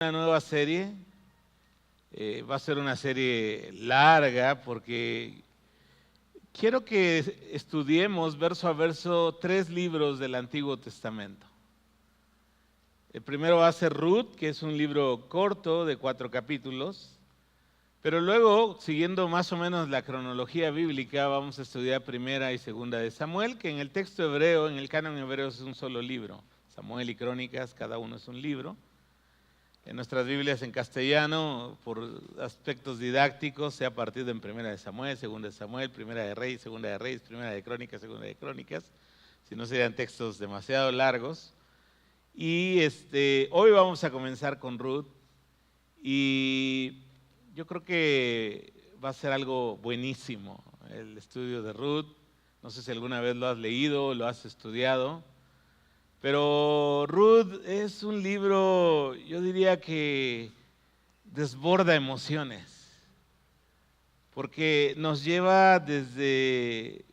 Una nueva serie, va a ser una serie larga porque quiero que estudiemos verso a verso 3 libros del Antiguo Testamento. El primero va a ser Ruth, que es un libro corto de 4 capítulos, pero luego, siguiendo más o menos la cronología bíblica, vamos a estudiar primera y segunda de Samuel, que en el texto hebreo, en el canon hebreo es un solo libro. Samuel y Crónicas, cada uno es un libro. En nuestras Biblias en castellano, por aspectos didácticos, se ha partido en Primera de Samuel, Segunda de Samuel, Primera de Reyes, Segunda de Reyes, Primera de Crónicas, Segunda de Crónicas, si no serían textos demasiado largos. Y hoy vamos a comenzar con Ruth y yo creo que va a ser algo buenísimo el estudio de Ruth. No sé si alguna vez lo has leído, lo has estudiado. Pero Ruth es un libro, yo diría que desborda emociones, porque nos lleva desde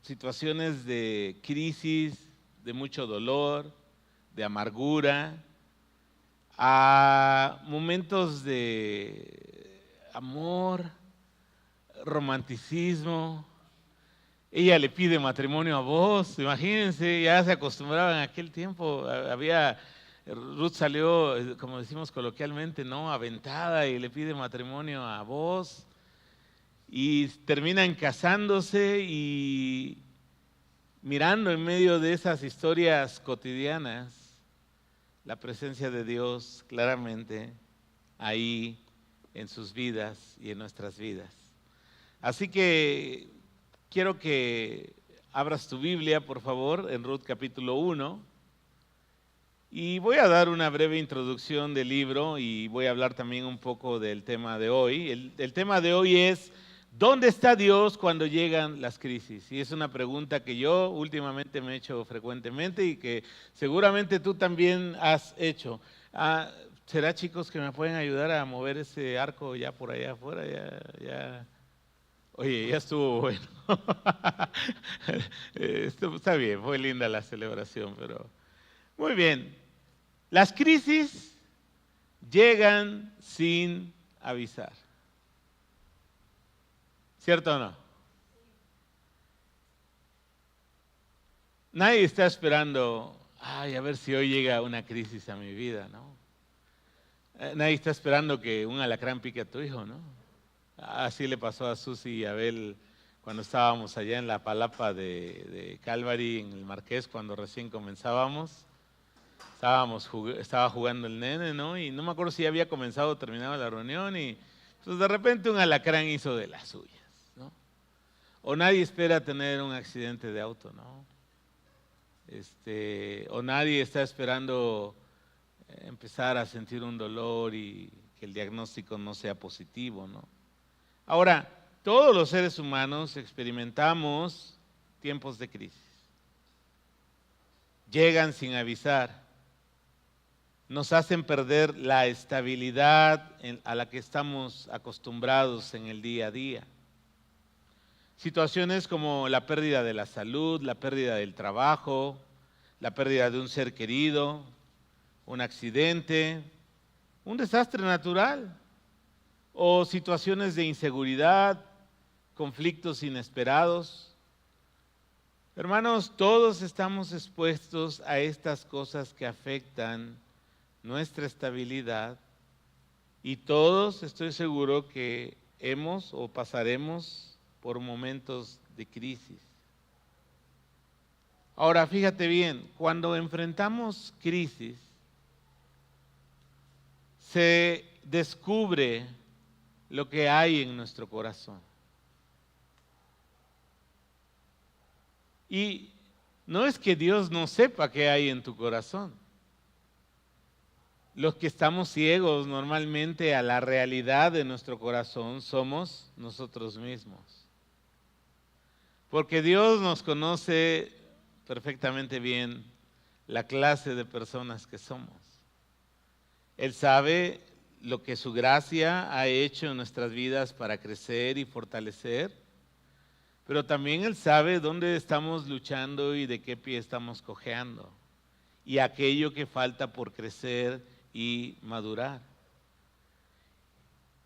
situaciones de crisis, de mucho dolor, de amargura, a momentos de amor, romanticismo. Ella le pide matrimonio a vos, imagínense, ya se acostumbraban en aquel tiempo, Ruth salió, como decimos coloquialmente, ¿no? Aventada y le pide matrimonio a vos y terminan casándose y mirando en medio de esas historias cotidianas la presencia de Dios claramente ahí en sus vidas y en nuestras vidas. Así que quiero que abras tu Biblia, por favor, en Ruth capítulo 1. Y voy a dar una breve introducción del libro y voy a hablar también un poco del tema de hoy. El tema de hoy es, ¿dónde está Dios cuando llegan las crisis? Y es una pregunta que yo últimamente me he hecho frecuentemente y que seguramente tú también has hecho. ¿Será, chicos, que me pueden ayudar a mover ese arco ya por allá afuera? Ya. Oye, ya estuvo bueno. Está bien, fue linda la celebración, pero muy bien. Las crisis llegan sin avisar. ¿Cierto o no? Nadie está esperando, a ver si hoy llega una crisis a mi vida, ¿no? Nadie está esperando que un alacrán pique a tu hijo, ¿no? Así le pasó a Susi y Abel cuando estábamos allá en la palapa de Calvary, en el Marqués, cuando recién comenzábamos. Estaba jugando el nene, ¿no? Y no me acuerdo si ya había comenzado o terminado la reunión y pues de repente un alacrán hizo de las suyas, ¿no? O nadie espera tener un accidente de auto, ¿no? O nadie está esperando empezar a sentir un dolor y que el diagnóstico no sea positivo, ¿no? Ahora, todos los seres humanos experimentamos tiempos de crisis. Llegan sin avisar. Nos hacen perder la estabilidad a la que estamos acostumbrados en el día a día. Situaciones como la pérdida de la salud, la pérdida del trabajo, la pérdida de un ser querido, un accidente, un desastre natural, o situaciones de inseguridad, conflictos inesperados. Hermanos, todos estamos expuestos a estas cosas que afectan nuestra estabilidad y todos, estoy seguro, que hemos o pasaremos por momentos de crisis. Ahora, fíjate bien, cuando enfrentamos crisis, se descubre lo que hay en nuestro corazón. Y no es que Dios no sepa qué hay en tu corazón. Los que estamos ciegos normalmente a la realidad de nuestro corazón somos nosotros mismos. Porque Dios nos conoce perfectamente bien la clase de personas que somos. Él sabe lo que su gracia ha hecho en nuestras vidas para crecer y fortalecer, pero también Él sabe dónde estamos luchando y de qué pie estamos cojeando, y aquello que falta por crecer y madurar.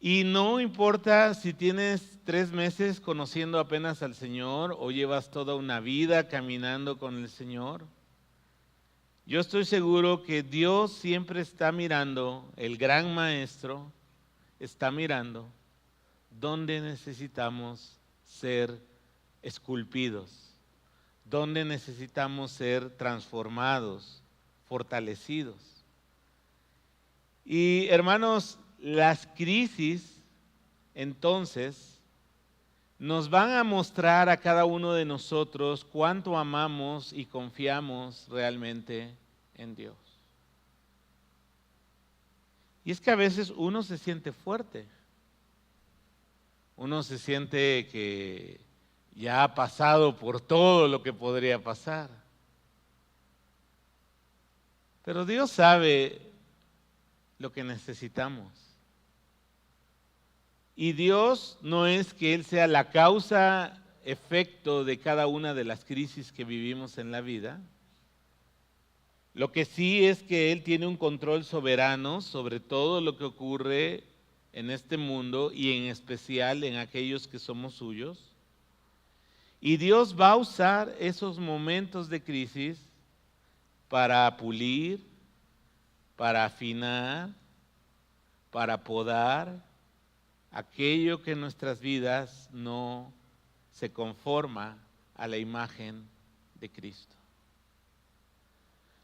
Y no importa si tienes 3 meses conociendo apenas al Señor o llevas toda una vida caminando con el Señor. Yo estoy seguro que Dios siempre está mirando, el gran Maestro está mirando dónde necesitamos ser esculpidos, dónde necesitamos ser transformados, fortalecidos. Y hermanos, las crisis entonces nos van a mostrar a cada uno de nosotros cuánto amamos y confiamos realmente en Dios. Y es que a veces uno se siente fuerte, uno se siente que ya ha pasado por todo lo que podría pasar. Pero Dios sabe lo que necesitamos. Y Dios no es que Él sea la causa, efecto de cada una de las crisis que vivimos en la vida. Lo que sí es que Él tiene un control soberano sobre todo lo que ocurre en este mundo y en especial en aquellos que somos suyos. Y Dios va a usar esos momentos de crisis para pulir, para afinar, para podar aquello que en nuestras vidas no se conforma a la imagen de Cristo.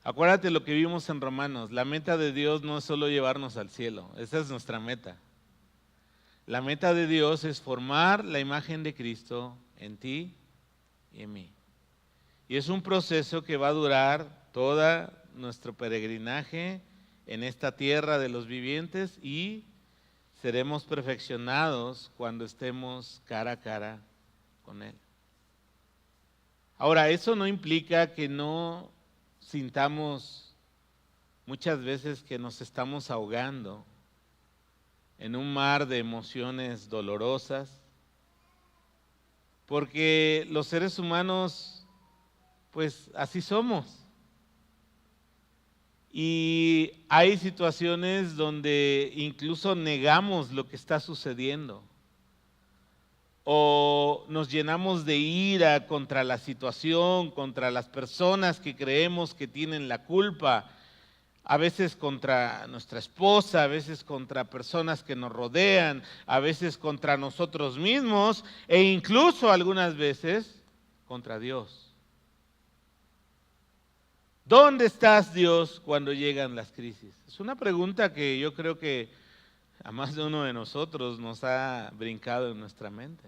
Acuérdate lo que vimos en Romanos, la meta de Dios no es solo llevarnos al cielo, esa es nuestra meta. La meta de Dios es formar la imagen de Cristo en ti y en mí. Y es un proceso que va a durar todo nuestro peregrinaje en esta tierra de los vivientes y seremos perfeccionados cuando estemos cara a cara con Él. Ahora, eso no implica que no sintamos muchas veces que nos estamos ahogando en un mar de emociones dolorosas, porque los seres humanos, pues así somos. Y hay situaciones donde incluso negamos lo que está sucediendo o nos llenamos de ira contra la situación, contra las personas que creemos que tienen la culpa, a veces contra nuestra esposa, a veces contra personas que nos rodean, a veces contra nosotros mismos e incluso algunas veces contra Dios. ¿Dónde estás, Dios, cuando llegan las crisis? Es una pregunta que yo creo que a más de uno de nosotros nos ha brincado en nuestra mente.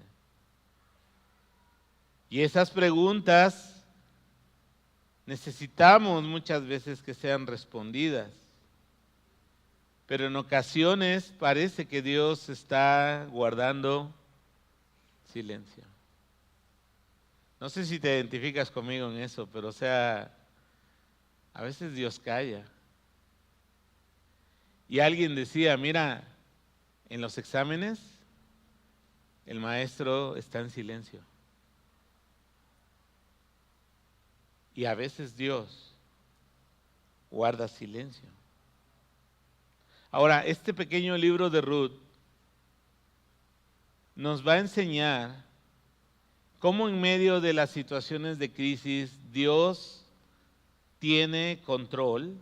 Y esas preguntas necesitamos muchas veces que sean respondidas. Pero en ocasiones parece que Dios está guardando silencio. No sé si te identificas conmigo en eso, pero o sea, a veces Dios calla. Y alguien decía, mira, en los exámenes el maestro está en silencio. Y a veces Dios guarda silencio. Ahora, este pequeño libro de Ruth nos va a enseñar cómo en medio de las situaciones de crisis Dios tiene control,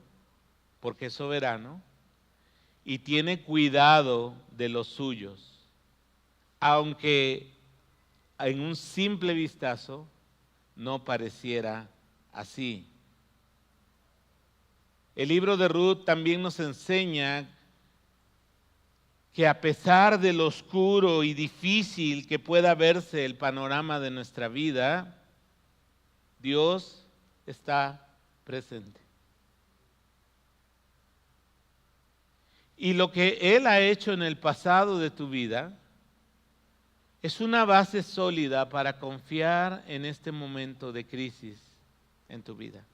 porque es soberano, y tiene cuidado de los suyos, aunque en un simple vistazo no pareciera así. El libro de Ruth también nos enseña que a pesar de lo oscuro y difícil que pueda verse el panorama de nuestra vida, Dios está presente. Y lo que Él ha hecho en el pasado de tu vida es una base sólida para confiar en este momento de crisis en tu vida.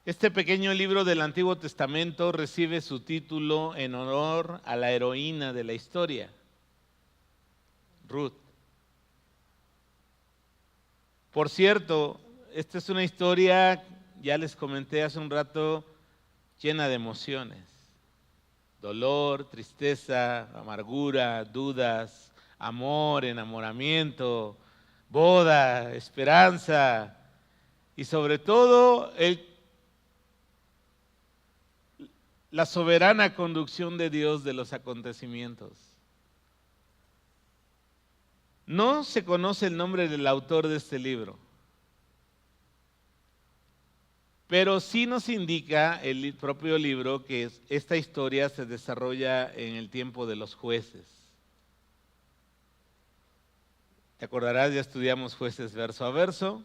Este pequeño libro del Antiguo Testamento recibe su título en honor a la heroína de la historia, Ruth. Por cierto, esta es una historia, ya les comenté hace un rato, llena de emociones, dolor, tristeza, amargura, dudas, amor, enamoramiento, boda, esperanza y sobre todo la soberana conducción de Dios de los acontecimientos. No se conoce el nombre del autor de este libro, pero sí nos indica el propio libro que esta historia se desarrolla en el tiempo de los jueces. ¿Te acordarás? Ya estudiamos Jueces verso a verso.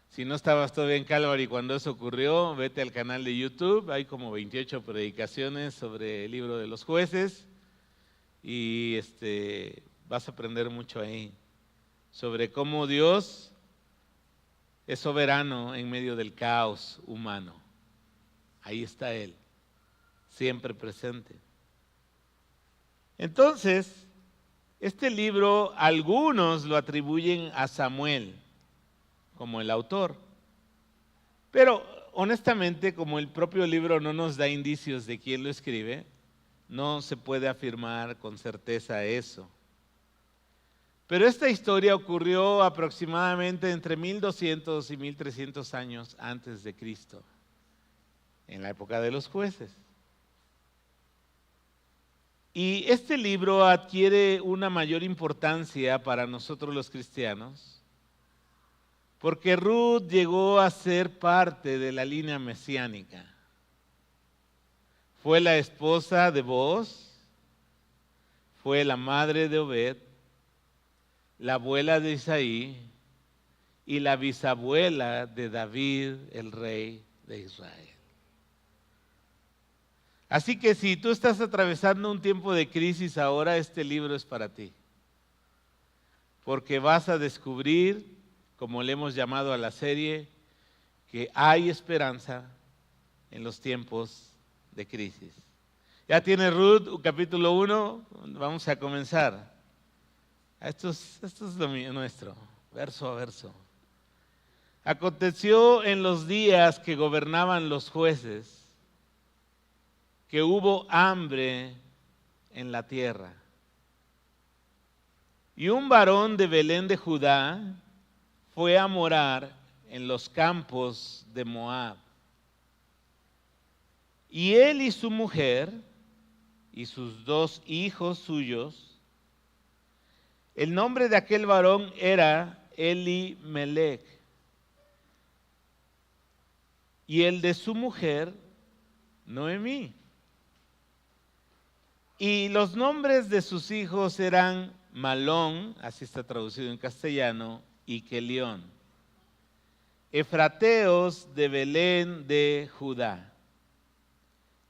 Si no estabas todavía en Calvary cuando eso ocurrió, vete al canal de YouTube. Hay como 28 predicaciones sobre el libro de los jueces y vas a aprender mucho ahí sobre cómo Dios es soberano en medio del caos humano. Ahí está Él, siempre presente. Entonces, este libro algunos lo atribuyen a Samuel como el autor, pero honestamente, como el propio libro no nos da indicios de quién lo escribe, no se puede afirmar con certeza eso. Pero esta historia ocurrió aproximadamente entre 1200 y 1300 años antes de Cristo, en la época de los jueces. Y este libro adquiere una mayor importancia para nosotros los cristianos, porque Ruth llegó a ser parte de la línea mesiánica. Fue la esposa de Booz, fue la madre de Obed, la abuela de Isaí y la bisabuela de David, el rey de Israel. Así que si tú estás atravesando un tiempo de crisis ahora, este libro es para ti. Porque vas a descubrir, como le hemos llamado a la serie, que hay esperanza en los tiempos de crisis. Ya tiene Ruth, capítulo 1, vamos a comenzar. Esto es lo nuestro, verso a verso. Aconteció en los días que gobernaban los jueces, que hubo hambre en la tierra. Y un varón de Belén de Judá fue a morar en los campos de Moab. Y él y su mujer y sus 2 hijos suyos, el nombre de aquel varón era Elimelech, y el de su mujer, Noemí. Y los nombres de sus hijos eran Malón, así está traducido en castellano, y Kelión, efrateos de Belén de Judá.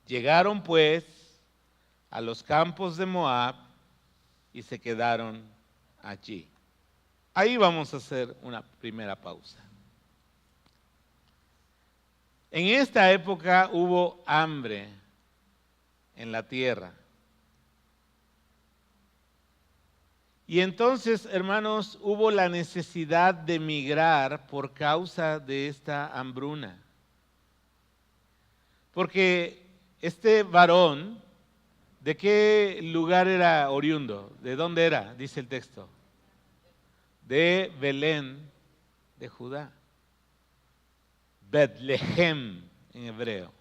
Llegaron pues a los campos de Moab y se quedaron allí. Ahí vamos a hacer una primera pausa. En esta época hubo hambre en la tierra. Y entonces, hermanos, hubo la necesidad de emigrar por causa de esta hambruna. Porque este varón, ¿de qué lugar era oriundo? ¿De dónde era? Dice el texto. De Belén, de Judá. Betlehem en hebreo.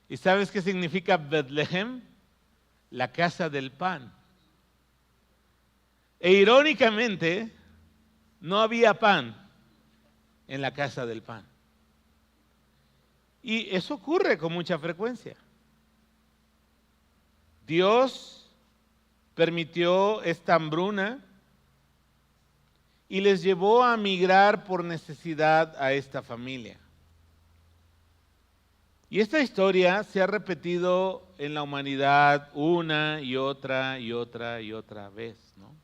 ¿Y sabes qué significa Betlehem? La casa del pan. E irónicamente, no había pan en la casa del pan. Y eso ocurre con mucha frecuencia. Dios permitió esta hambruna y les llevó a migrar por necesidad a esta familia. Y esta historia se ha repetido en la humanidad una y otra y otra y otra vez, ¿no?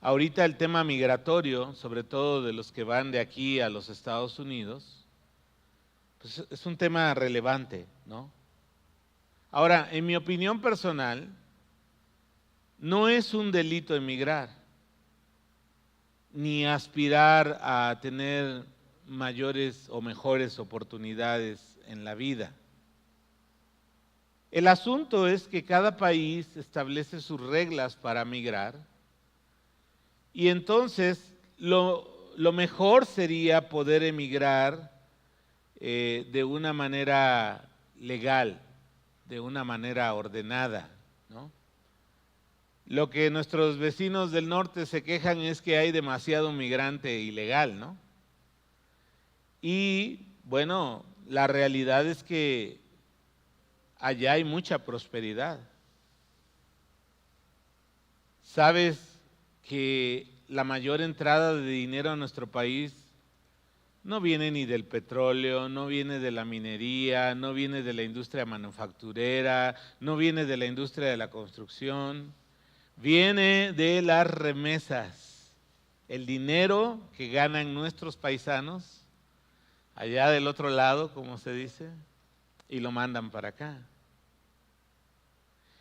Ahorita el tema migratorio, sobre todo de los que van de aquí a los Estados Unidos, pues es un tema relevante, ¿no? Ahora, en mi opinión personal, no es un delito emigrar, ni aspirar a tener mayores o mejores oportunidades en la vida. El asunto es que cada país establece sus reglas para migrar y entonces lo mejor sería poder emigrar de una manera legal, de una manera ordenada, ¿no? Lo que nuestros vecinos del norte se quejan es que hay demasiado migrante ilegal, ¿no? Y bueno, la realidad es que allá hay mucha prosperidad. ¿Sabes que la mayor entrada de dinero a nuestro país no viene ni del petróleo, no viene de la minería, no viene de la industria manufacturera, no viene de la industria de la construcción? Viene de las remesas, el dinero que ganan nuestros paisanos, allá del otro lado, como se dice, y lo mandan para acá.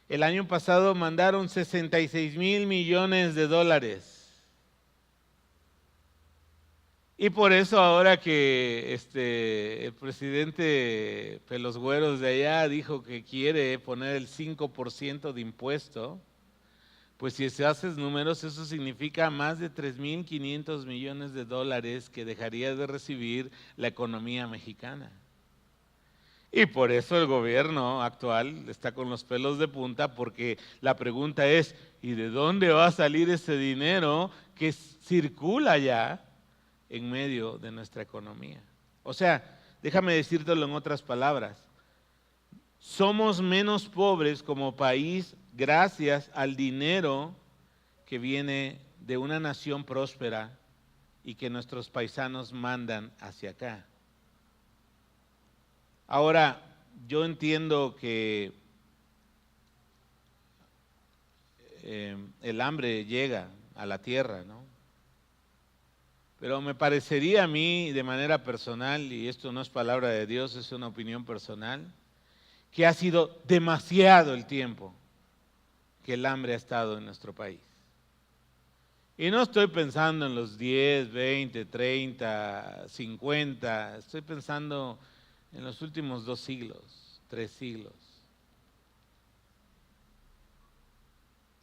El año pasado mandaron 66,000 millones de dólares. Y por eso ahora que el presidente Pelos Güeros de allá dijo que quiere poner el 5% de impuesto, pues si se haces números, eso significa más de 3,500 millones de dólares que dejaría de recibir la economía mexicana. Y por eso el gobierno actual está con los pelos de punta, porque la pregunta es, ¿y de dónde va a salir ese dinero que circula ya en medio de nuestra economía? O sea, déjame decírtelo en otras palabras. Somos menos pobres como país gracias al dinero que viene de una nación próspera y que nuestros paisanos mandan hacia acá. Ahora, yo entiendo que el hambre llega a la tierra, ¿no? Pero me parecería a mí, de manera personal, y esto no es palabra de Dios, es una opinión personal, que ha sido demasiado el tiempo que el hambre ha estado en nuestro país. Y no estoy pensando en los 10, 20, 30, 50, estoy pensando en los últimos 2 siglos, 3 siglos.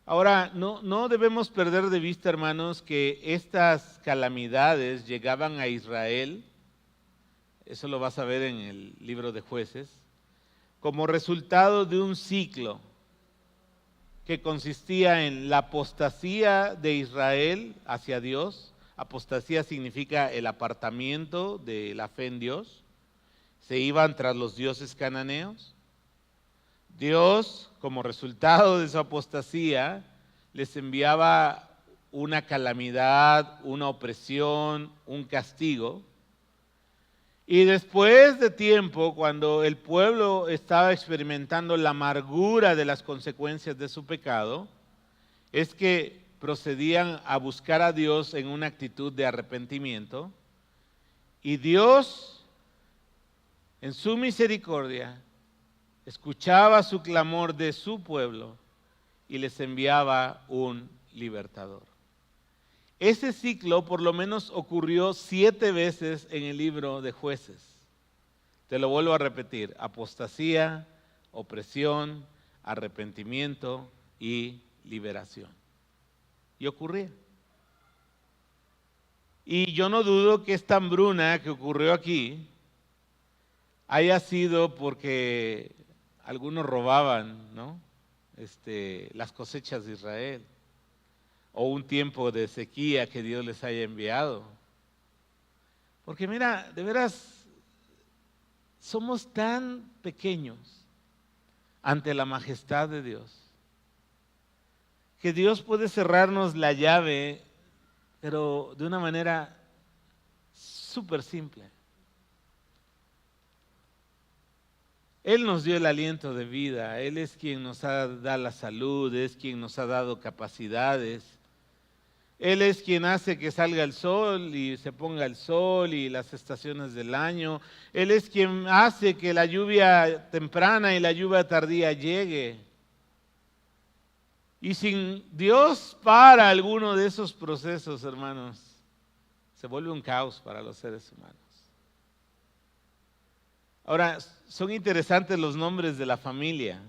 Ahora, no debemos perder de vista, hermanos, que estas calamidades llegaban a Israel, eso lo vas a ver en el libro de Jueces, como resultado de un ciclo que consistía en la apostasía de Israel hacia Dios. Apostasía significa el apartamiento de la fe en Dios. Se iban tras los dioses cananeos. Dios, como resultado de su apostasía, les enviaba una calamidad, una opresión, un castigo. Y después de tiempo, cuando el pueblo estaba experimentando la amargura de las consecuencias de su pecado, es que procedían a buscar a Dios en una actitud de arrepentimiento. Y Dios, en su misericordia, escuchaba su clamor de su pueblo y les enviaba un libertador. Ese ciclo por lo menos ocurrió 7 veces en el libro de Jueces. Te lo vuelvo a repetir: apostasía, opresión, arrepentimiento y liberación. Y ocurría. Y yo no dudo que esta hambruna que ocurrió aquí haya sido porque algunos robaban, ¿no? Las cosechas de Israel, o un tiempo de sequía que Dios les haya enviado. Porque mira, de veras, somos tan pequeños ante la majestad de Dios, que Dios puede cerrarnos la llave, pero de una manera súper simple. Él nos dio el aliento de vida, Él es quien nos da la salud, es quien nos ha dado capacidades. Él es quien hace que salga el sol y se ponga el sol y las estaciones del año. Él es quien hace que la lluvia temprana y la lluvia tardía llegue. Y sin Dios para alguno de esos procesos, hermanos, se vuelve un caos para los seres humanos. Ahora, son interesantes los nombres de la familia.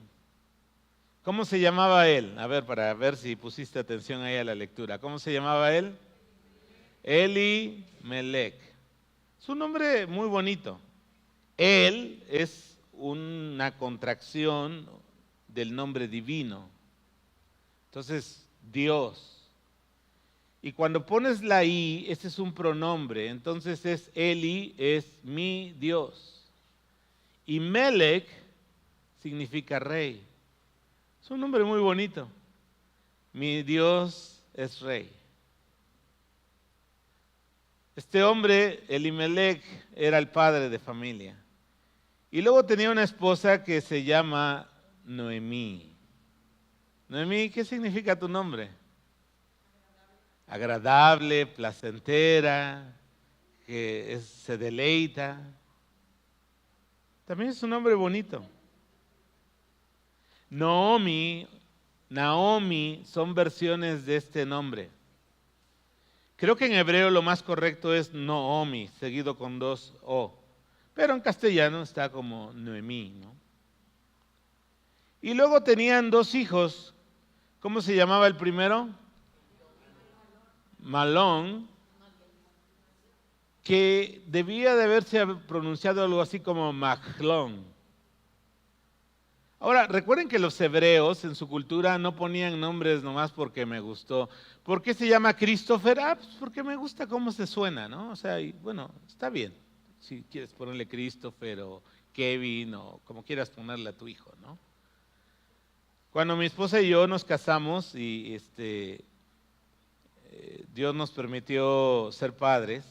¿Cómo se llamaba él? A ver, para ver si pusiste atención ahí a la lectura. ¿Cómo se llamaba él? Elimelech. Es un nombre muy bonito. Él es una contracción del nombre divino. Entonces, Dios. Y cuando pones la I, este es un pronombre. Entonces es Eli, es mi Dios. Y Melech significa rey. Es un nombre muy bonito. Mi Dios es rey. Este hombre, Elimelech, era el padre de familia. Y luego tenía una esposa que se llama Noemí. Noemí, ¿qué significa tu nombre? Agradable, placentera, que se deleita. También es un nombre bonito. Naomi son versiones de este nombre. Creo que en hebreo lo más correcto es Noomi, seguido con 2 O. Pero en castellano está como Noemí, ¿no? Y luego tenían 2 hijos. ¿Cómo se llamaba el primero? Malón, que debía de haberse pronunciado algo así como Mahlón. Ahora, recuerden que los hebreos en su cultura no ponían nombres nomás porque me gustó. ¿Por qué se llama Christopher? Pues porque me gusta cómo se suena, ¿no? O sea, y bueno, está bien. Si quieres ponerle Christopher o Kevin o como quieras ponerle a tu hijo, ¿no? Cuando mi esposa y yo nos casamos y Dios nos permitió ser padres,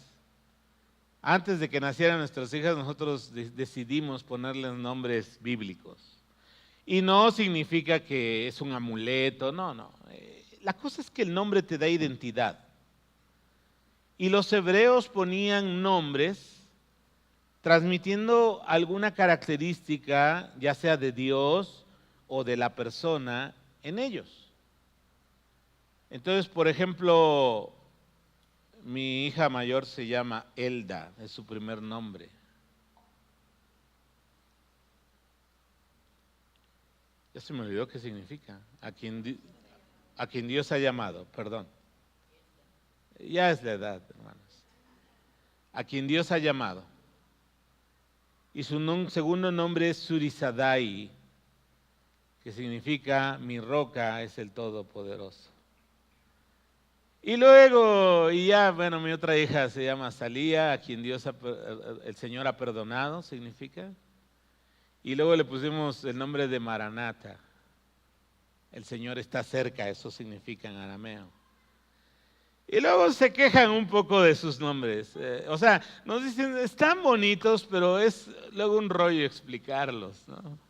antes de que nacieran nuestras hijas, nosotros decidimos ponerles nombres bíblicos. Y no significa que es un amuleto, no. La cosa es que el nombre te da identidad. Y los hebreos ponían nombres transmitiendo alguna característica, ya sea de Dios o de la persona, en ellos. Entonces, por ejemplo, mi hija mayor se llama Elda, es su primer nombre. Ya se me olvidó qué significa. A quien Dios ha llamado, perdón. Ya es la edad, hermanos. A quien Dios ha llamado. Y su segundo nombre es Surizadai, que significa mi roca es el Todopoderoso. Y luego, mi otra hija se llama Salía, a quien el Señor ha perdonado, significa. Y luego le pusimos el nombre de Maranata. El Señor está cerca, eso significa en arameo. Y luego se quejan un poco de sus nombres. Nos dicen, están bonitos, pero es luego un rollo explicarlos, ¿no?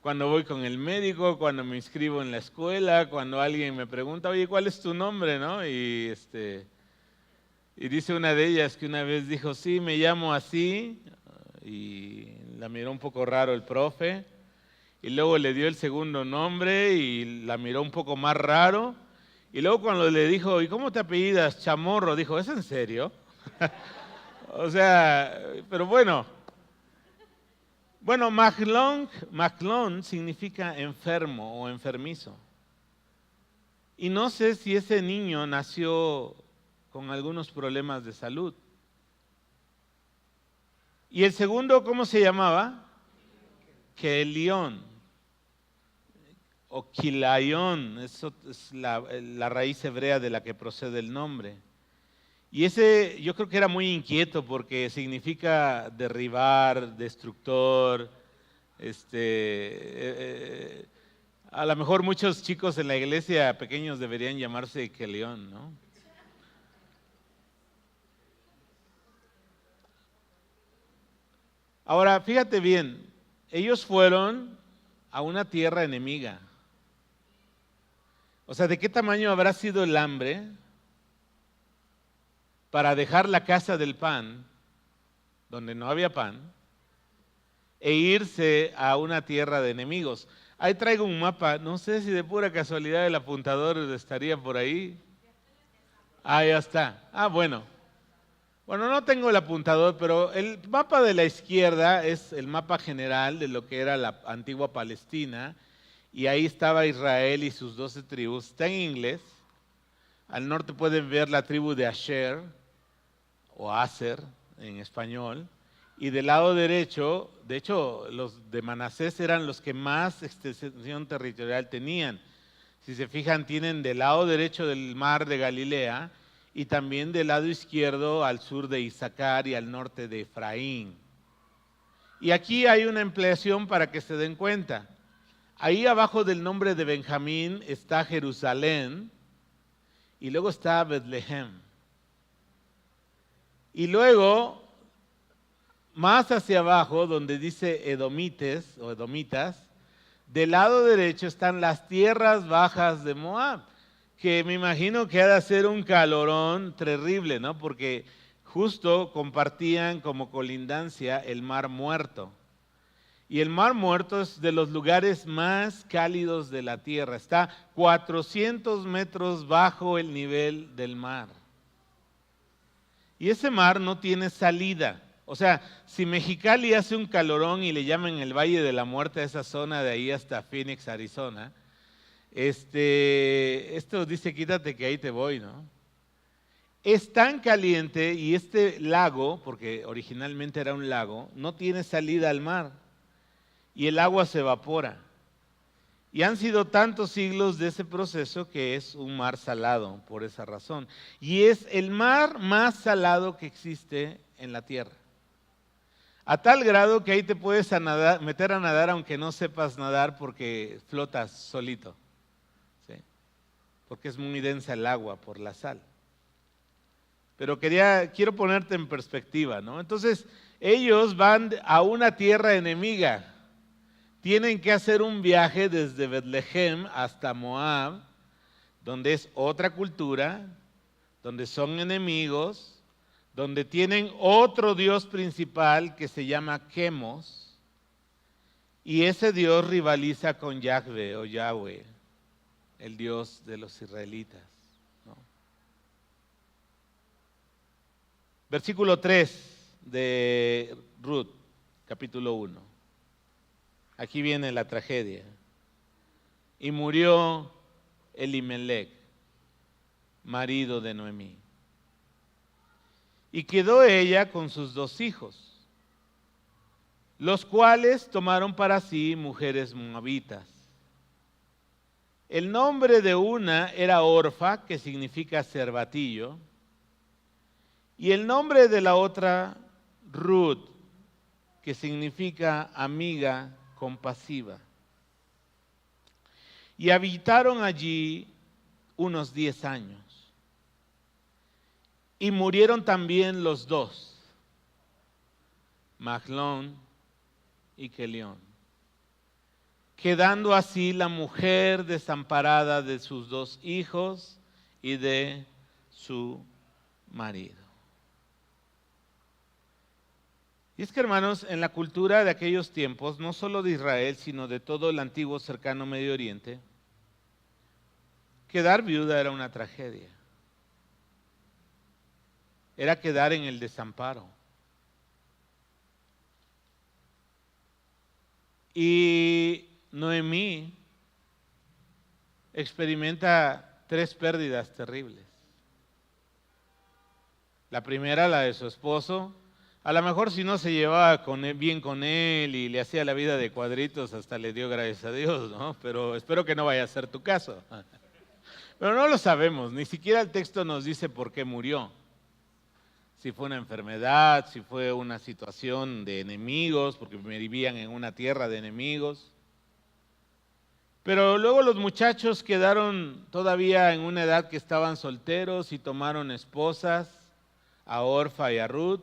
Cuando voy con el médico, cuando me inscribo en la escuela, cuando alguien me pregunta, oye, ¿cuál es tu nombre, no? Y dice una de ellas que una vez dijo, sí, me llamo así, y la miró un poco raro el profe, y luego le dio el segundo nombre y la miró un poco más raro, y luego cuando le dijo, ¿y cómo te apellidas? Chamorro, dijo, ¿es en serio? Pero bueno. Bueno, Mahlón significa enfermo o enfermizo. Y no sé si ese niño nació con algunos problemas de salud. ¿Y el segundo cómo se llamaba? Kelión o Kilayón, eso es la raíz hebrea de la que procede el nombre. Y ese yo creo que era muy inquieto porque significa derribar, destructor. A lo mejor muchos chicos en la iglesia pequeños deberían llamarse Kelión, ¿no? Ahora, fíjate bien, ellos fueron a una tierra enemiga. O sea, ¿de qué tamaño habrá sido el hambre para dejar la casa del pan, donde no había pan, e irse a una tierra de enemigos? Ahí traigo un mapa, no sé si de pura casualidad el apuntador estaría por ahí. Ah, ya está. Ah, bueno. Bueno, no tengo el apuntador, pero el mapa de la izquierda es el mapa general de lo que era la antigua Palestina, y ahí estaba Israel y sus 12 tribus. Está en inglés. Al norte pueden ver la tribu de Asher, o Aser en español, y del lado derecho, de hecho, los de Manasés eran los que más extensión territorial tenían. Si se fijan, tienen del lado derecho del mar de Galilea y también del lado izquierdo al sur de Isaacar y al norte de Efraín. Y aquí hay una ampliación para que se den cuenta. Ahí abajo del nombre de Benjamín está Jerusalén y luego está Betlehem. Y luego, más hacia abajo, donde dice Edomites o Edomitas, del lado derecho están las tierras bajas de Moab, que me imagino que ha de ser un calorón terrible, ¿no? Porque justo compartían como colindancia el Mar Muerto. Y el Mar Muerto es de los lugares más cálidos de la tierra. Está 400 metros bajo el nivel del mar. Y ese mar no tiene salida. O sea, si Mexicali hace un calorón y le llaman el Valle de la Muerte a esa zona de ahí hasta Phoenix, Arizona, esto dice, quítate que ahí te voy, ¿no? Es tan caliente y este lago, porque originalmente era un lago, no tiene salida al mar y el agua se evapora. Y han sido tantos siglos de ese proceso que es un mar salado por esa razón. Y es el mar más salado que existe en la tierra. A tal grado que ahí te puedes meter a nadar aunque no sepas nadar porque flotas solito. ¿Sí? Porque es muy densa el agua por la sal. Pero quiero ponerte en perspectiva, ¿no? Entonces, ellos van a una tierra enemiga. Tienen que hacer un viaje desde Betlehem hasta Moab, donde es otra cultura, donde son enemigos, donde tienen otro dios principal que se llama Chemos, y ese dios rivaliza con Yahvé o Yahweh, el dios de los israelitas, ¿no? Versículo 3 de Ruth, capítulo 1. Aquí viene la tragedia. Y murió Elimelech, marido de Noemí. Y quedó ella con sus 2 hijos, los cuales tomaron para sí mujeres moabitas. El nombre de una era Orfa, que significa cervatillo, y el nombre de la otra Ruth, que significa amiga compasiva. Y habitaron allí unos 10 años. Y murieron también los 2, Mahlón y Kelión, quedando así la mujer desamparada de sus 2 hijos y de su marido. Y es que, hermanos, en la cultura de aquellos tiempos, no solo de Israel, sino de todo el antiguo cercano Medio Oriente, quedar viuda era una tragedia. Era quedar en el desamparo. Y Noemí experimenta 3 pérdidas terribles. La primera, la de su esposo. A lo mejor si no se llevaba bien con él y le hacía la vida de cuadritos, hasta le dio gracias a Dios, ¿no? Pero espero que no vaya a ser tu caso. Pero no lo sabemos, ni siquiera el texto nos dice por qué murió. Si fue una enfermedad, si fue una situación de enemigos, porque vivían en una tierra de enemigos. Pero luego los muchachos quedaron todavía en una edad que estaban solteros y tomaron esposas, a Orfa y a Ruth.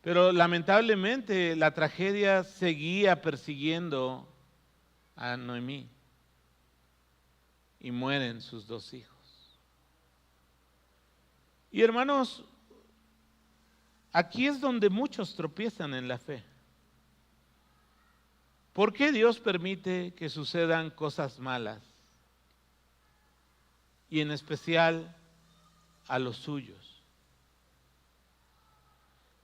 Pero lamentablemente la tragedia seguía persiguiendo a Noemí y mueren sus 2 hijos. Y hermanos, aquí es donde muchos tropiezan en la fe. ¿Por qué Dios permite que sucedan cosas malas? Y en especial a los suyos.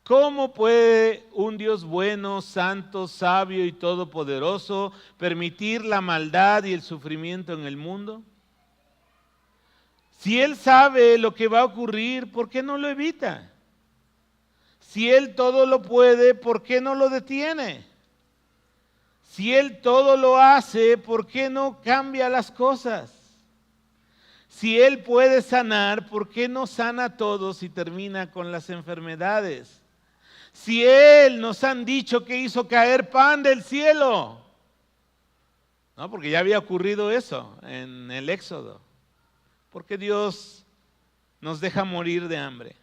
¿Cómo puede un Dios bueno, santo, sabio y todopoderoso permitir la maldad y el sufrimiento en el mundo? Si Él sabe lo que va a ocurrir, ¿por qué no lo evita? Si Él todo lo puede, ¿por qué no lo detiene? Si Él todo lo hace, ¿por qué no cambia las cosas? Si Él puede sanar, ¿por qué no sana a todos y termina con las enfermedades? Si Él nos han dicho que hizo caer pan del cielo, no, porque ya había ocurrido eso en el Éxodo. ¿Por qué Dios nos deja morir de hambre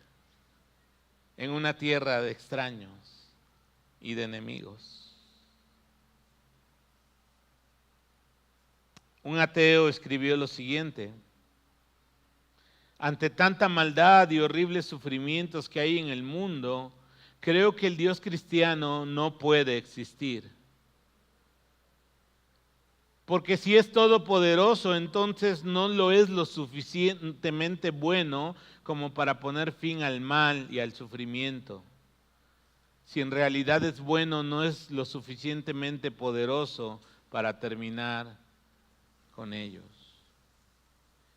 en una tierra de extraños y de enemigos? Un ateo escribió lo siguiente: ante tanta maldad y horribles sufrimientos que hay en el mundo, creo que el Dios cristiano no puede existir. Porque si es todopoderoso, entonces no lo es lo suficientemente bueno como para poner fin al mal y al sufrimiento. Si en realidad es bueno, no es lo suficientemente poderoso para terminar con ellos.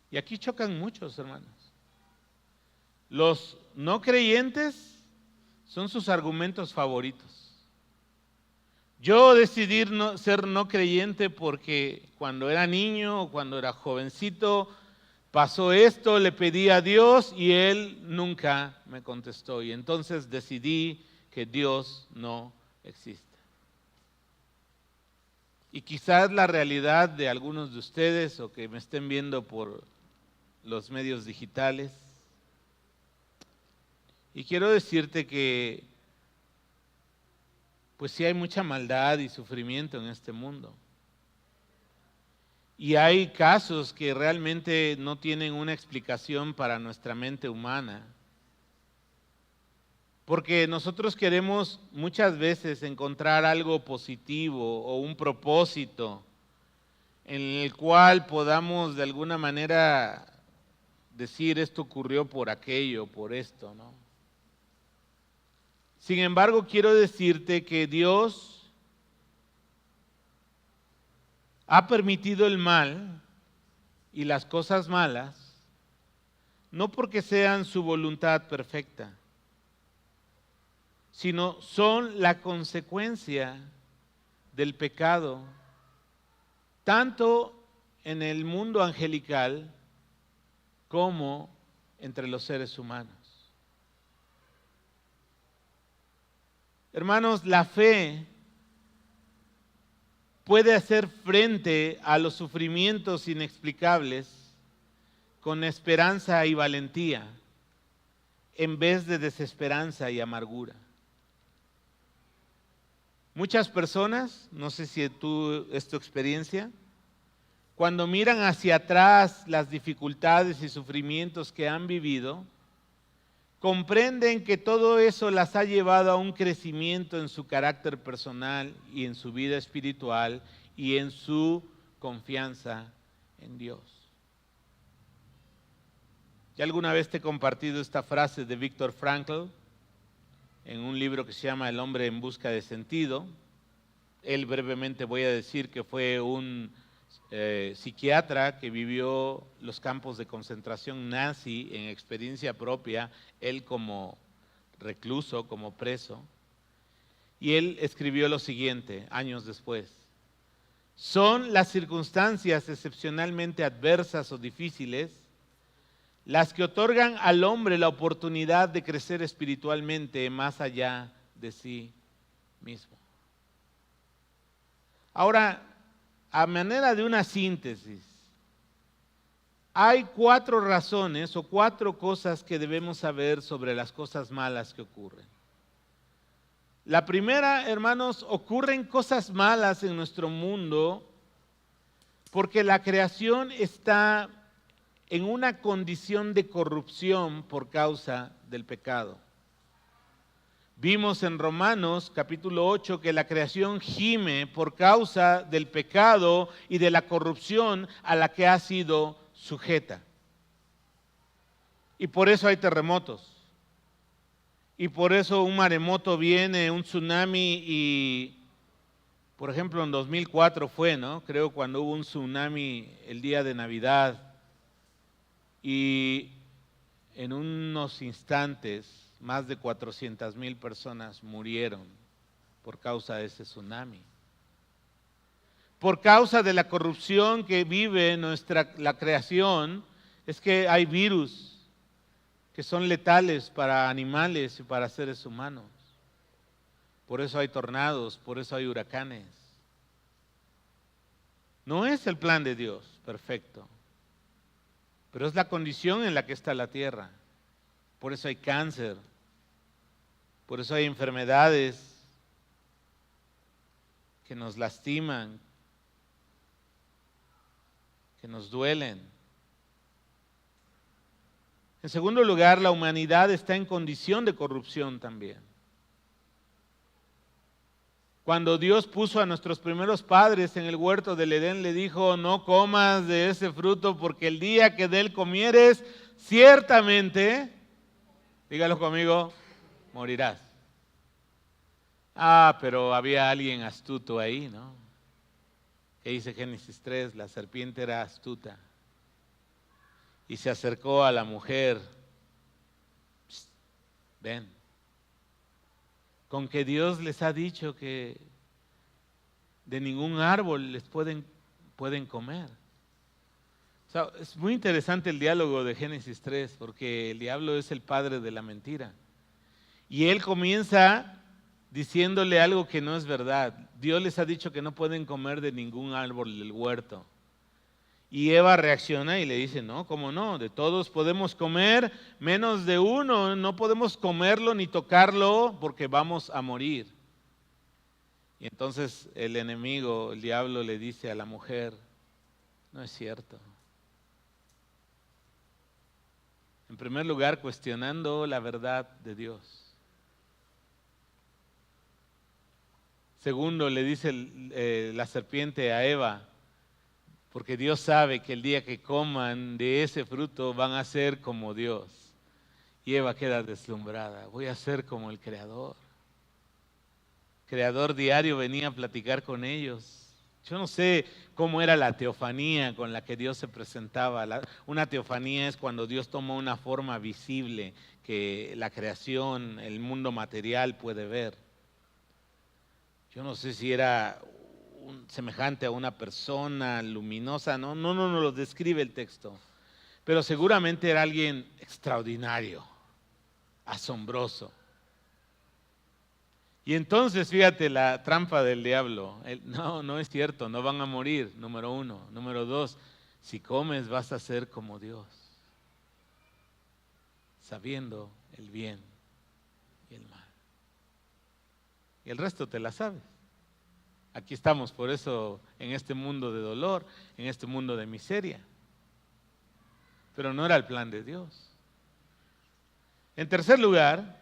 Y aquí chocan muchos, hermanos. Los no creyentes son sus argumentos favoritos. Yo decidí ser no creyente porque cuando era niño o cuando era jovencito pasó esto, le pedí a Dios y Él nunca me contestó. Y entonces decidí que Dios no existe. Y quizás la realidad de algunos de ustedes o que me estén viendo por los medios digitales. Y quiero decirte que pues sí hay mucha maldad y sufrimiento en este mundo. Y hay casos que realmente no tienen una explicación para nuestra mente humana. Porque nosotros queremos muchas veces encontrar algo positivo o un propósito en el cual podamos de alguna manera decir esto ocurrió por aquello, por esto, ¿no? Sin embargo, quiero decirte que Dios ha permitido el mal y las cosas malas, no porque sean su voluntad perfecta, sino son la consecuencia del pecado, tanto en el mundo angelical como entre los seres humanos. Hermanos, la fe puede hacer frente a los sufrimientos inexplicables con esperanza y valentía, en vez de desesperanza y amargura. Muchas personas, no sé si es tu experiencia, cuando miran hacia atrás las dificultades y sufrimientos que han vivido, comprenden que todo eso las ha llevado a un crecimiento en su carácter personal y en su vida espiritual y en su confianza en Dios. Ya alguna vez te he compartido esta frase de Viktor Frankl en un libro que se llama El hombre en busca de sentido. Él brevemente voy a decir que fue un psiquiatra que vivió los campos de concentración nazi en experiencia propia, él como recluso, como preso. Y él escribió lo siguiente, años después: son las circunstancias excepcionalmente adversas o difíciles las que otorgan al hombre la oportunidad de crecer espiritualmente más allá de sí mismo. Ahora, a manera de una síntesis, hay 4 razones o 4 cosas que debemos saber sobre las cosas malas que ocurren. La primera, hermanos, ocurren cosas malas en nuestro mundo porque la creación está en una condición de corrupción por causa del pecado. Vimos en Romanos capítulo 8 que la creación gime por causa del pecado y de la corrupción a la que ha sido sujeta. Y por eso hay terremotos. y por eso un maremoto viene, un tsunami y, por ejemplo, en 2004 fue, ¿no? Creo cuando hubo un tsunami el día de Navidad y en unos instantes más de 400,000 personas murieron por causa de ese tsunami. Por causa de la corrupción que vive la creación, es que hay virus que son letales para animales y para seres humanos. Por eso hay tornados, por eso hay huracanes. No es el plan de Dios perfecto, pero es la condición en la que está la tierra. Por eso hay cáncer, por eso hay enfermedades que nos lastiman, que nos duelen. En segundo lugar, la humanidad está en condición de corrupción también. Cuando Dios puso a nuestros primeros padres en el huerto del Edén, le dijo, no comas de ese fruto porque el día que de él comieres, ciertamente, dígalo conmigo, morirás. Pero había alguien astuto ahí, ¿no? Que dice Génesis 3, la serpiente era astuta. Y se acercó a la mujer. Psst, ven. Con que Dios les ha dicho que de ningún árbol les pueden comer. O sea, es muy interesante el diálogo de Génesis 3, porque el diablo es el padre de la mentira. Y él comienza diciéndole algo que no es verdad. Dios les ha dicho que no pueden comer de ningún árbol del huerto. Y Eva reacciona y le dice, no, ¿cómo no? De todos podemos comer, menos de uno, no podemos comerlo ni tocarlo porque vamos a morir. Y entonces el enemigo, el diablo, le dice a la mujer, no es cierto. En primer lugar, cuestionando la verdad de Dios. Segundo, le dice la serpiente a Eva, porque Dios sabe que el día que coman de ese fruto van a ser como Dios. Y Eva queda deslumbrada, voy a ser como el Creador. El Creador diario venía a platicar con ellos. Yo no sé cómo era la teofanía con la que Dios se presentaba. Una teofanía es cuando Dios toma una forma visible que la creación, el mundo material puede ver. Yo no sé si era semejante a una persona luminosa, no lo describe el texto, pero seguramente era alguien extraordinario, asombroso. Y entonces, fíjate la trampa del diablo. No es cierto, no van a morir, número uno. Número dos, si comes vas a ser como Dios, sabiendo el bien y el mal. Y el resto te la sabes. Aquí estamos por eso en este mundo de dolor, en este mundo de miseria. Pero no era el plan de Dios. En tercer lugar,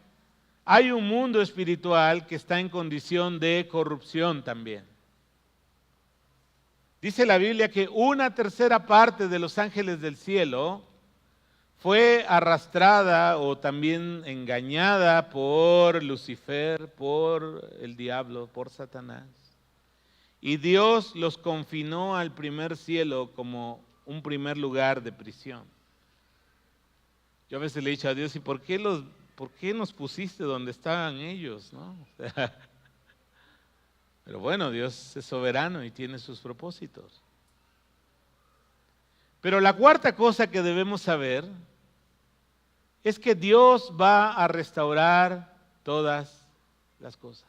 hay un mundo espiritual que está en condición de corrupción también. Dice la Biblia que 1/3 de los ángeles del cielo fue arrastrada o también engañada por Lucifer, por el diablo, por Satanás. Y Dios los confinó al primer cielo como un primer lugar de prisión. Yo a veces le he dicho a Dios, ¿y por qué nos pusiste donde estaban ellos? ¿No? Pero bueno, Dios es soberano y tiene sus propósitos. Pero la cuarta cosa que debemos saber es que Dios va a restaurar todas las cosas.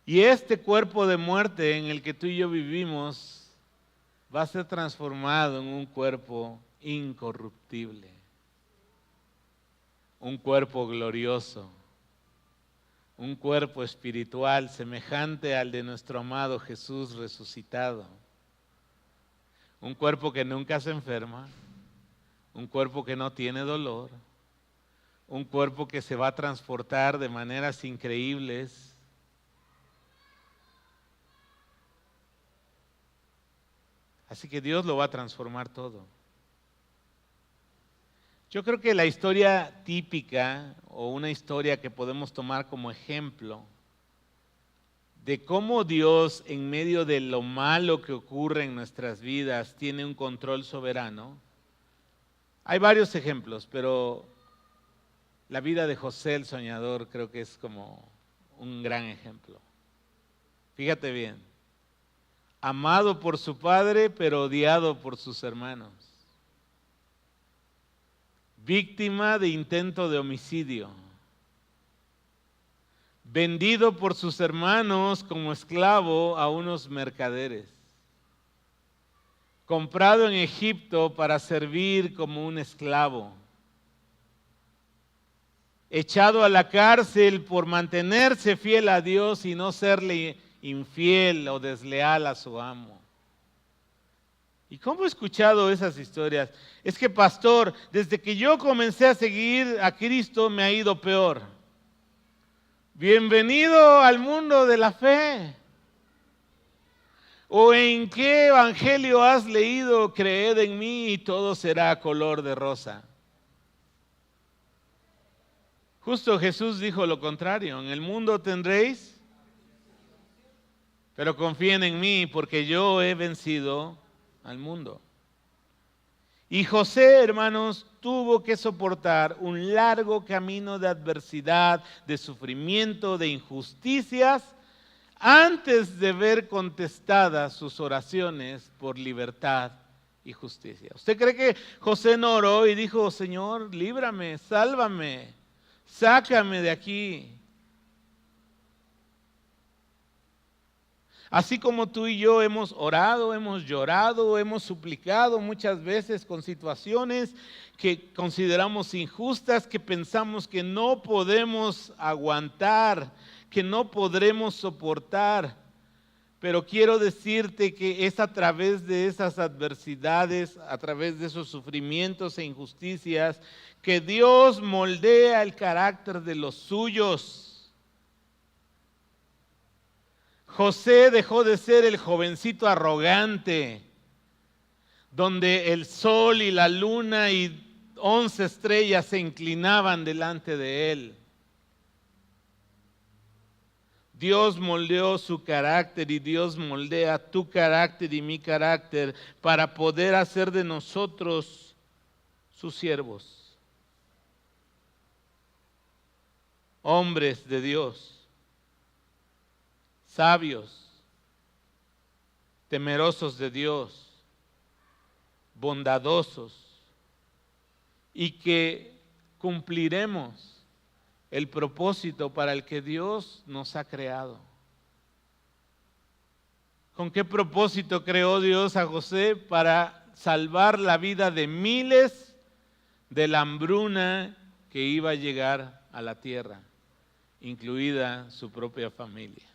Y este cuerpo de muerte en el que tú y yo vivimos va a ser transformado en un cuerpo incorruptible, un cuerpo glorioso, un cuerpo espiritual semejante al de nuestro amado Jesús resucitado, un cuerpo que nunca se enferma, un cuerpo que no tiene dolor, un cuerpo que se va a transportar de maneras increíbles. Así que Dios lo va a transformar todo. Yo creo que la historia típica o una historia que podemos tomar como ejemplo de cómo Dios en medio de lo malo que ocurre en nuestras vidas tiene un control soberano. Hay varios ejemplos, pero la vida de José el soñador creo que es como un gran ejemplo. Fíjate bien, amado por su padre, pero odiado por sus hermanos. Víctima de intento de homicidio. Vendido por sus hermanos como esclavo a unos mercaderes. Comprado en Egipto para servir como un esclavo. Echado a la cárcel por mantenerse fiel a Dios y no serle infiel o desleal a su amo. ¿Y cómo he escuchado esas historias? Es que, pastor, desde que yo comencé a seguir a Cristo me ha ido peor. Bienvenido al mundo de la fe. ¿O en qué evangelio has leído? Creed en mí y todo será color de rosa. Justo Jesús dijo lo contrario. En el mundo tendréis, pero confíen en mí porque yo he vencido al mundo. Y José, hermanos, tuvo que soportar un largo camino de adversidad, de sufrimiento, de injusticias, antes de ver contestadas sus oraciones por libertad y justicia. ¿Usted cree que José no oró y dijo, Señor, líbrame, sálvame, sácame de aquí? Así como tú y yo hemos orado, hemos llorado, hemos suplicado muchas veces con situaciones que consideramos injustas, que pensamos que no podemos aguantar, que no podremos soportar. Pero quiero decirte que es a través de esas adversidades, a través de esos sufrimientos e injusticias, que Dios moldea el carácter de los suyos. José dejó de ser el jovencito arrogante, donde el sol y la luna y 11 estrellas se inclinaban delante de él. Dios moldeó su carácter y Dios moldea tu carácter y mi carácter para poder hacer de nosotros sus siervos. Hombres de Dios. Sabios, temerosos de Dios, bondadosos, y que cumpliremos el propósito para el que Dios nos ha creado. ¿Con qué propósito creó Dios a José? Para salvar la vida de miles de la hambruna que iba a llegar a la tierra, incluida su propia familia.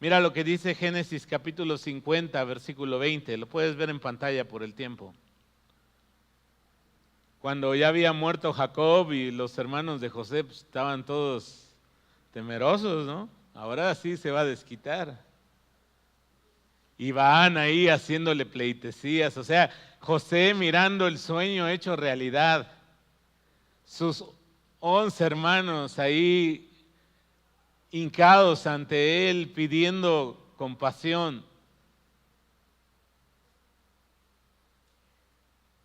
Mira lo que dice Génesis capítulo 50, versículo 20. Lo puedes ver en pantalla por el tiempo. Cuando ya había muerto Jacob y los hermanos de José pues, estaban todos temerosos, ¿no? Ahora sí se va a desquitar. Y van ahí haciéndole pleitesías. O sea, José mirando el sueño hecho realidad. Sus 11 hermanos ahí hincados ante él, pidiendo compasión.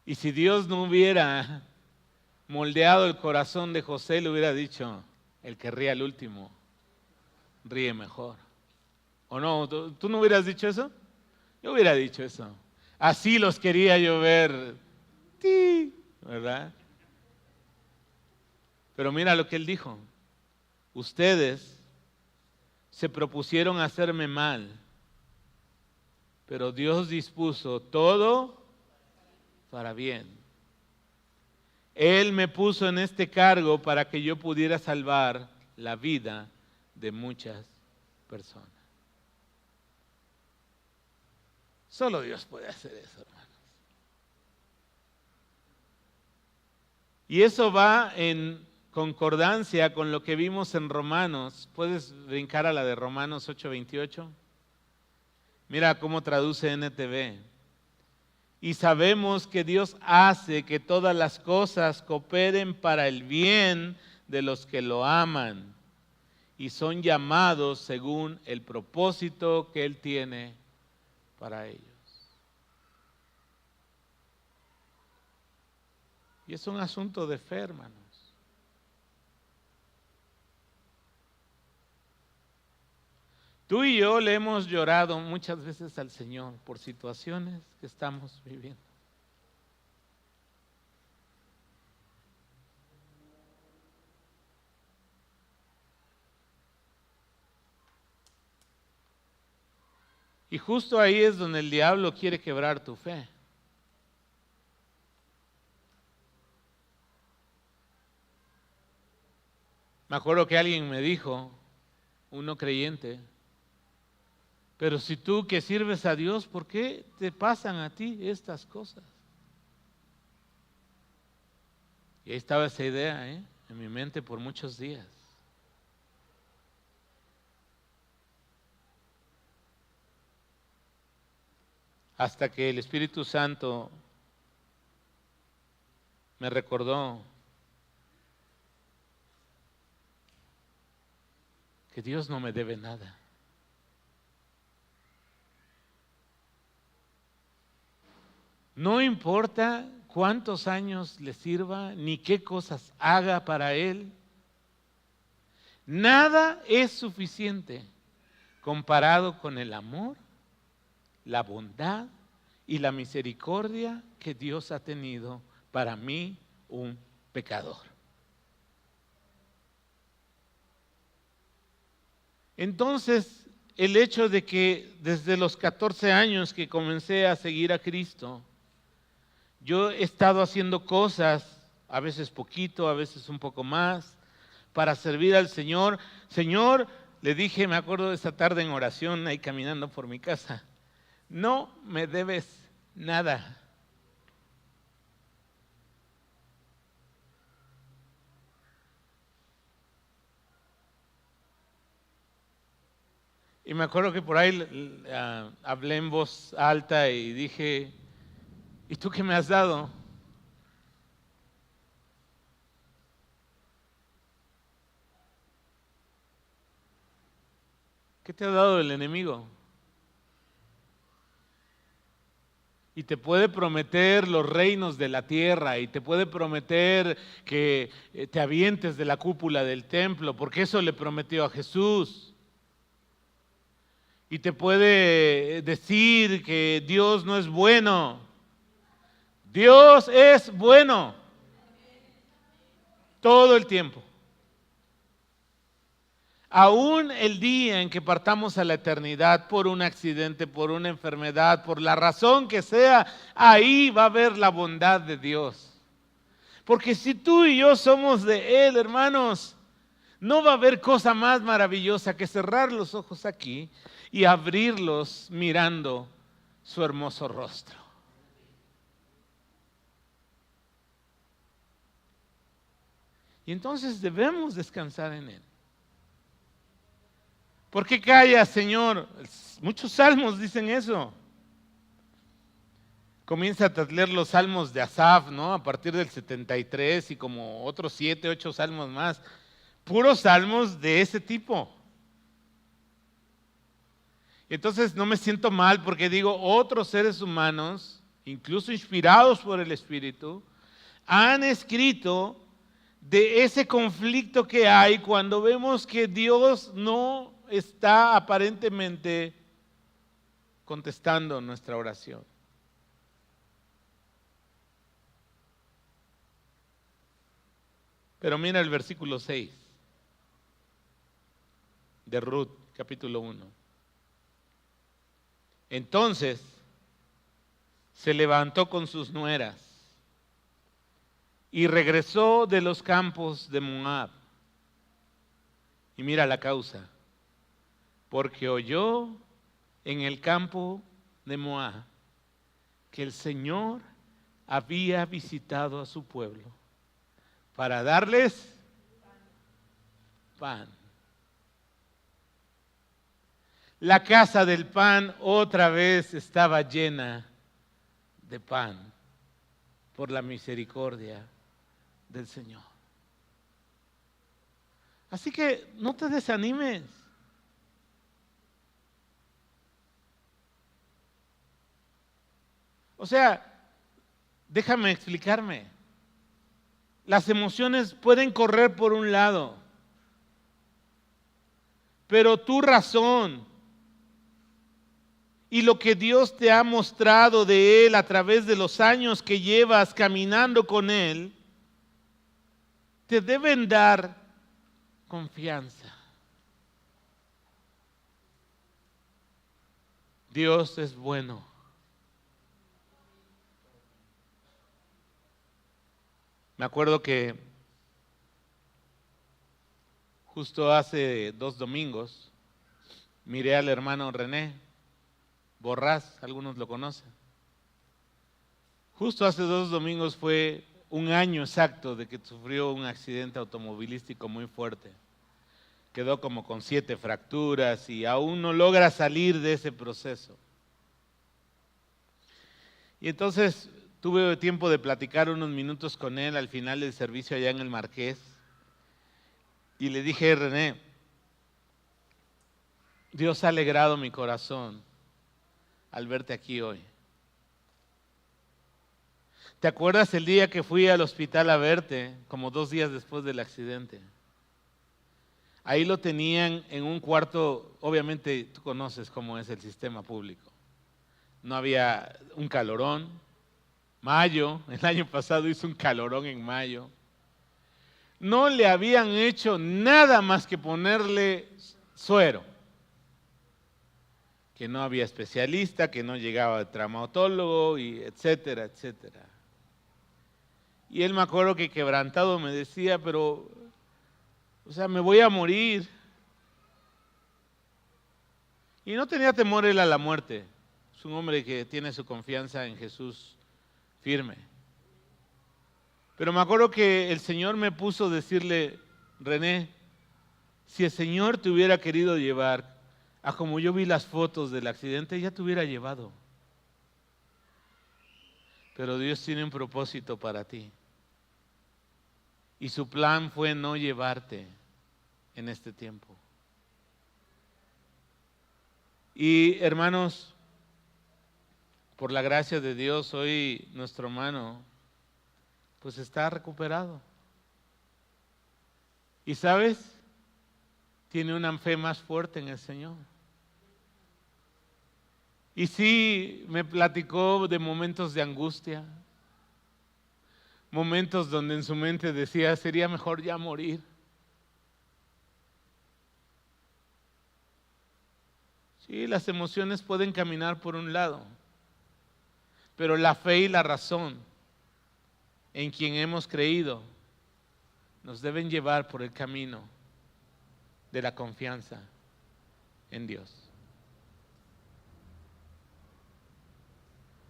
Y si Dios no hubiera moldeado el corazón de José, le hubiera dicho, el que ríe al último, ríe mejor. ¿O no? ¿Tú no hubieras dicho eso? Yo hubiera dicho eso. Así los quería yo ver, ¿verdad? Pero mira lo que él dijo. Ustedes se propusieron hacerme mal, pero Dios dispuso todo para bien. Él me puso en este cargo para que yo pudiera salvar la vida de muchas personas. Solo Dios puede hacer eso, hermanos. Y eso va en concordancia con lo que vimos en Romanos. ¿Puedes brincar a la de Romanos 8:28? Mira cómo traduce NTV. Y sabemos que Dios hace que todas las cosas cooperen para el bien de los que lo aman y son llamados según el propósito que Él tiene para ellos. Y es un asunto de fe, hermanos. Tú y yo le hemos llorado muchas veces al Señor por situaciones que estamos viviendo. Y justo ahí es donde el diablo quiere quebrar tu fe. Me acuerdo que alguien me dijo, uno creyente, pero si tú que sirves a Dios, ¿por qué te pasan a ti estas cosas? Y ahí estaba esa idea, en mi mente por muchos días. Hasta que el Espíritu Santo me recordó que Dios no me debe nada. No importa cuántos años le sirva, ni qué cosas haga para Él. Nada es suficiente comparado con el amor, la bondad y la misericordia que Dios ha tenido para mí, un pecador. Entonces, el hecho de que desde los 14 años que comencé a seguir a Cristo, yo he estado haciendo cosas, a veces poquito, a veces un poco más, para servir al Señor. Señor, le dije, me acuerdo de esa tarde en oración, ahí caminando por mi casa, no me debes nada. Y me acuerdo que por ahí hablé en voz alta y dije, ¿y tú qué me has dado? ¿Qué te ha dado el enemigo? Y te puede prometer los reinos de la tierra y te puede prometer que te avientes de la cúpula del templo, porque eso le prometió a Jesús. Y te puede decir que Dios no es bueno. Dios es bueno todo el tiempo. Aún el día en que partamos a la eternidad por un accidente, por una enfermedad, por la razón que sea, ahí va a haber la bondad de Dios. Porque si tú y yo somos de Él, hermanos, no va a haber cosa más maravillosa que cerrar los ojos aquí y abrirlos mirando su hermoso rostro. Y entonces debemos descansar en Él. ¿Por qué callas, Señor? Muchos salmos dicen eso. Comienza a leer los salmos de Asaf, ¿no? A partir del 73 y como otros 7, 8 salmos más. Puros salmos de ese tipo. Entonces no me siento mal porque digo, otros seres humanos, incluso inspirados por el Espíritu, han escrito de ese conflicto que hay cuando vemos que Dios no está aparentemente contestando nuestra oración. Pero mira el versículo 6 de Ruth, capítulo 1. Entonces se levantó con sus nueras y regresó de los campos de Moab. Y mira la causa. Porque oyó en el campo de Moab que el Señor había visitado a su pueblo para darles pan. La casa del pan otra vez estaba llena de pan por la misericordia del Señor. Así que no te desanimes. O sea, déjame explicarme. Las emociones pueden correr por un lado, pero tu razón y lo que Dios te ha mostrado de Él a través de los años que llevas caminando con Él, te deben dar confianza. Dios es bueno. Me acuerdo que justo hace 2 domingos miré al hermano René Borrás, algunos lo conocen. Justo hace 2 domingos fue un año exacto de que sufrió un accidente automovilístico muy fuerte. Quedó como con 7 fracturas y aún no logra salir de ese proceso. Y entonces tuve tiempo de platicar unos minutos con él al final del servicio allá en el Marqués. Y le dije, René, Dios ha alegrado mi corazón al verte aquí hoy. ¿Te acuerdas el día que fui al hospital a verte, como 2 días después del accidente? Ahí lo tenían en un cuarto, obviamente tú conoces cómo es el sistema público. No había un calorón. Mayo, el año pasado hizo un calorón en mayo. No le habían hecho nada más que ponerle suero. Que no había especialista, que no llegaba el traumatólogo, y etcétera, etcétera. Y él, me acuerdo que quebrantado me decía, pero, o sea, me voy a morir. Y no tenía temor él a la muerte. Es un hombre que tiene su confianza en Jesús firme. Pero me acuerdo que el Señor me puso a decirle, René, si el Señor te hubiera querido llevar a como yo vi las fotos del accidente, ya te hubiera llevado. Pero Dios tiene un propósito para ti. Y su plan fue no llevarte en este tiempo. Y hermanos, por la gracia de Dios, hoy nuestro hermano pues está recuperado. Y ¿sabes? Tiene una fe más fuerte en el Señor. Y sí, me platicó de momentos de angustia, momentos donde en su mente decía, sería mejor ya morir. Sí, las emociones pueden caminar por un lado, pero la fe y la razón en quien hemos creído nos deben llevar por el camino de la confianza en Dios.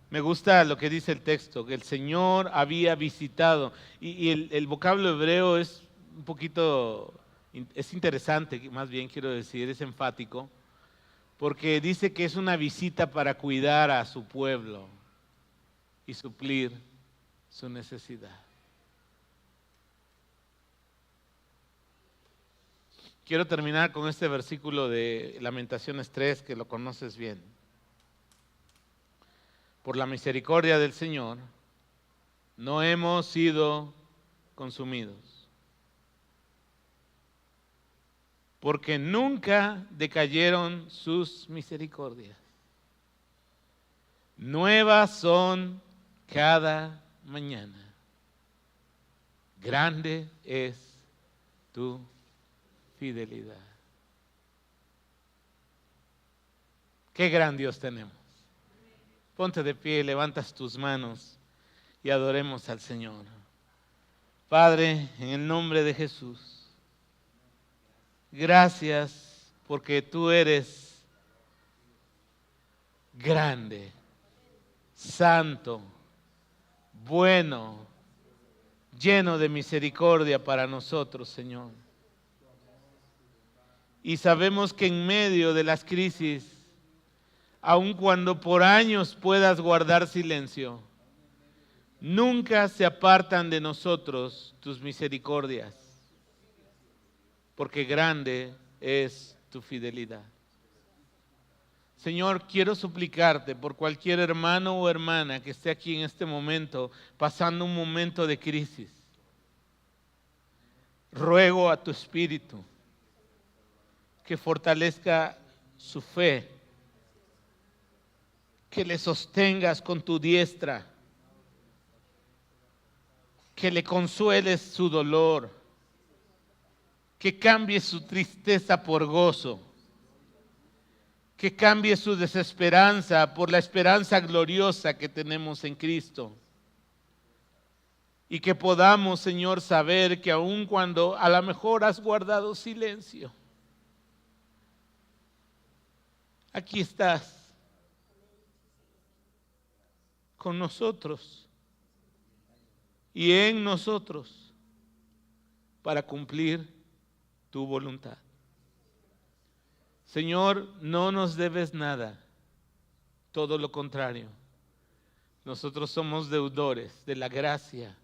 Me gusta lo que dice el texto, que el Señor había visitado, y el vocablo hebreo es un poquito, es interesante, más bien quiero decir, es enfático, porque dice que es una visita para cuidar a su pueblo y suplir su necesidad. Quiero terminar con este versículo de Lamentaciones 3, que lo conoces bien. Por la misericordia del Señor, no hemos sido consumidos, porque nunca decayeron sus misericordias. Nuevas son cada mañana. Grande es tu fidelidad. Qué gran Dios tenemos. Ponte de pie, levantas tus manos y adoremos al Señor. Padre, en el nombre de Jesús, gracias porque tú eres grande, santo, bueno, lleno de misericordia para nosotros, Señor. Y sabemos que en medio de las crisis, aun cuando por años puedas guardar silencio. Nunca se apartan de nosotros tus misericordias, porque grande es tu fidelidad. Señor, quiero suplicarte por cualquier hermano o hermana que esté aquí en este momento, pasando un momento de crisis. Ruego a tu Espíritu que fortalezca su fe, que le sostengas con tu diestra, que le consueles su dolor, que cambie su tristeza por gozo, que cambie su desesperanza por la esperanza gloriosa que tenemos en Cristo. Y que podamos, Señor, saber que aun cuando a lo mejor has guardado silencio, aquí estás con nosotros y en nosotros para cumplir tu voluntad. Señor, no nos debes nada, todo lo contrario. Nosotros somos deudores de la gracia,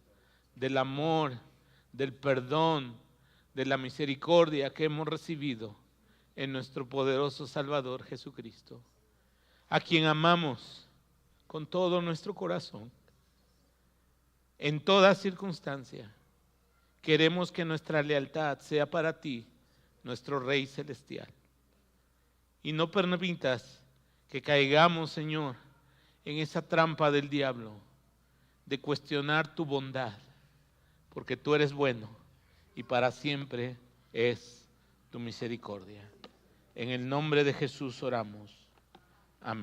del amor, del perdón, de la misericordia que hemos recibido en nuestro poderoso Salvador Jesucristo, a quien amamos con todo nuestro corazón. En toda circunstancia, queremos que nuestra lealtad sea para ti, nuestro Rey Celestial. Y no permitas que caigamos, Señor, en esa trampa del diablo de cuestionar tu bondad, porque tú eres bueno y para siempre es tu misericordia. En el nombre de Jesús oramos. Amén.